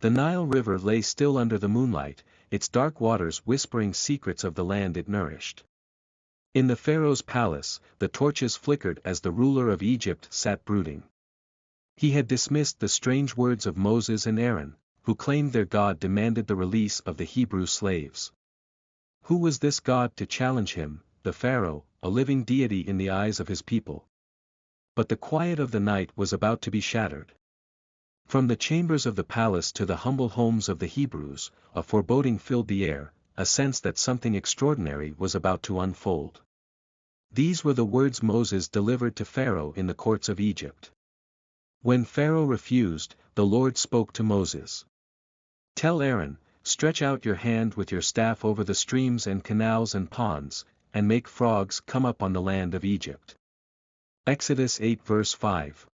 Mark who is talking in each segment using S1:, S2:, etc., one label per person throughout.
S1: The Nile River lay still under the moonlight, its dark waters whispering secrets of the land it nourished. In the Pharaoh's palace, the torches flickered as the ruler of Egypt sat brooding. He had dismissed the strange words of Moses and Aaron, who claimed their God demanded the release of the Hebrew slaves. Who was this God to challenge him, the Pharaoh, a living deity in the eyes of his people? But the quiet of the night was about to be shattered. From the chambers of the palace to the humble homes of the Hebrews, a foreboding filled the air, a sense that something extraordinary was about to unfold. These were the words Moses delivered to Pharaoh in the courts of Egypt. When Pharaoh refused, the Lord spoke to Moses. "Tell Aaron, stretch out your hand with your staff over the streams and canals and ponds, and make frogs come up on the land of Egypt." Exodus 8 verse 5.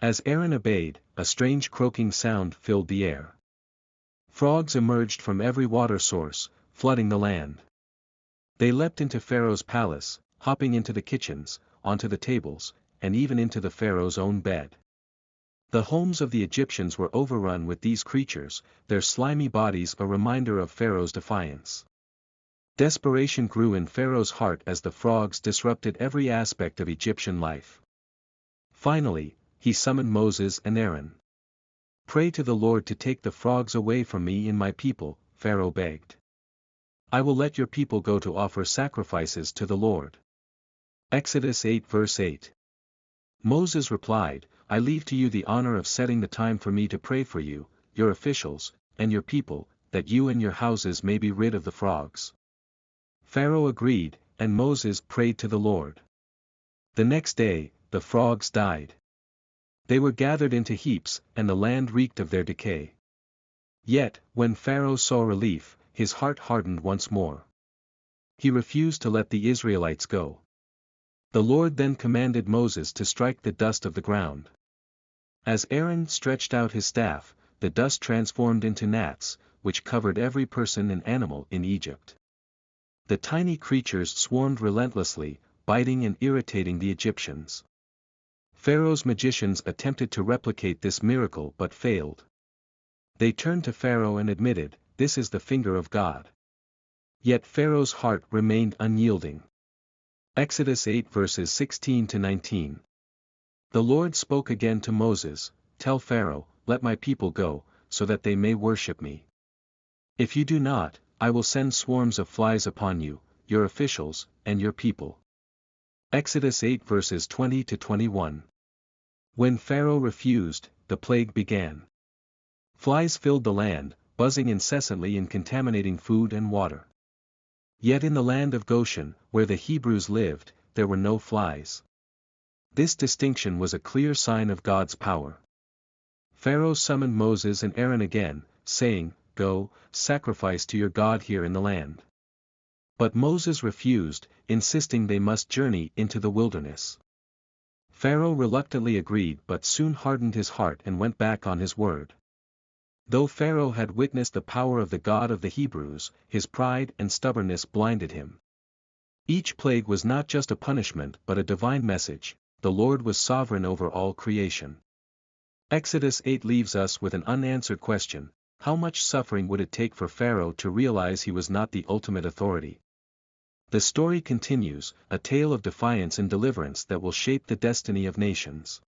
S1: As Aaron obeyed, a strange croaking sound filled the air. Frogs emerged from every water source, flooding the land. They leapt into Pharaoh's palace, hopping into the kitchens, onto the tables, and even into the Pharaoh's own bed. The homes of the Egyptians were overrun with these creatures, their slimy bodies a reminder of Pharaoh's defiance. Desperation grew in Pharaoh's heart as the frogs disrupted every aspect of Egyptian life. Finally, he summoned Moses and Aaron. "Pray to the Lord to take the frogs away from me and my people," Pharaoh begged. "I will let your people go to offer sacrifices to the Lord." Exodus 8 verse 8. Moses replied, "I leave to you the honor of setting the time for me to pray for you, your officials, and your people, that you and your houses may be rid of the frogs." Pharaoh agreed, and Moses prayed to the Lord. The next day, the frogs died. They were gathered into heaps, and the land reeked of their decay. Yet, when Pharaoh saw relief, his heart hardened once more. He refused to let the Israelites go. The Lord then commanded Moses to strike the dust of the ground. As Aaron stretched out his staff, the dust transformed into gnats, which covered every person and animal in Egypt. The tiny creatures swarmed relentlessly, biting and irritating the Egyptians. Pharaoh's magicians attempted to replicate this miracle but failed. They turned to Pharaoh and admitted, "This is the finger of God." Yet Pharaoh's heart remained unyielding. Exodus 8 verses 16 to 19. The Lord spoke again to Moses, "Tell Pharaoh, let my people go, so that they may worship me. If you do not, I will send swarms of flies upon you, your officials, and your people." Exodus 8 verses 20 to 21. When Pharaoh refused, the plague began. Flies filled the land, buzzing incessantly and contaminating food and water. Yet in the land of Goshen, where the Hebrews lived, there were no flies. This distinction was a clear sign of God's power. Pharaoh summoned Moses and Aaron again, saying, "Go, sacrifice to your God here in the land." But Moses refused, insisting they must journey into the wilderness. Pharaoh reluctantly agreed but soon hardened his heart and went back on his word. Though Pharaoh had witnessed the power of the God of the Hebrews, his pride and stubbornness blinded him. Each plague was not just a punishment but a divine message: the Lord was sovereign over all creation. Exodus 8 leaves us with an unanswered question: how much suffering would it take for Pharaoh to realize he was not the ultimate authority? The story continues, a tale of defiance and deliverance that will shape the destiny of nations.